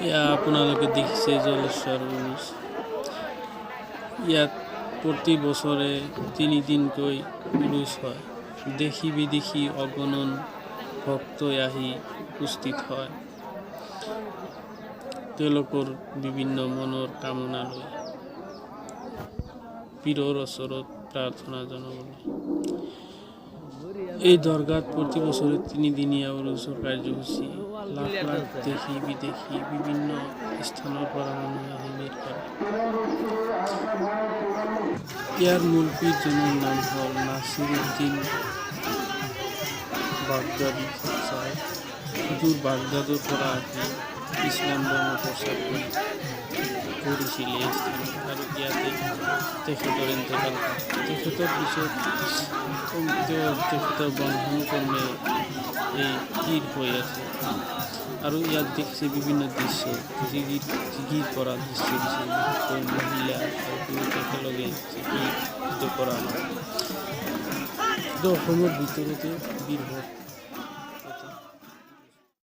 এয়া আপোনালোকে দেখিছে জলেশ্বৰ উৰুষ। ইয়াত প্ৰতি বছৰে 3 দিনকৈ উৰুষ হয়। দেশী বিদেশী অগণন ভক্তই আহি উপস্থিত হয় তেওঁলোকৰ বিভিন্ন মনৰ কামনা লৈ পীৰৰ ওচৰত প্ৰাৰ্থনা জনাবলৈ। এই দৰগাত প্ৰতি বছৰে 3 দিনীয়া উৰুষৰ কাৰ্যসূচী। লাখ লাখ দেশী বিদেশী বিভিন্ন স্থানৰ পৰা মানুহে আহি ভিৰ কৰে। ইয়াৰ মূল পীৰজনৰ নাম হ'ল নাছিৰুদ্দিন বাগদাদী চাহেব। হুজুৰ বাগদাদৰ পৰা আহি ইছলাম ধৰ্ম প্ৰচাৰ কৰিছিল এই স্থানত, আৰু ইয়াতে তেখেতৰ ইন্তেকাল হয়। তেখেতৰ পিছত তেখেতৰ বংশানুক্ৰমে এই পীৰ হৈ আছে। আৰু ইয়াত দেখিছে বিভিন্ন দৃশ্য, জিকিৰ কৰা দৃশ্য দিছে, বিশেষকৈ মহিলা আৰু পুৰুষ একেলগে জিকিৰ কৰা হয়। অসমৰ ভিতৰতে বীৰভূম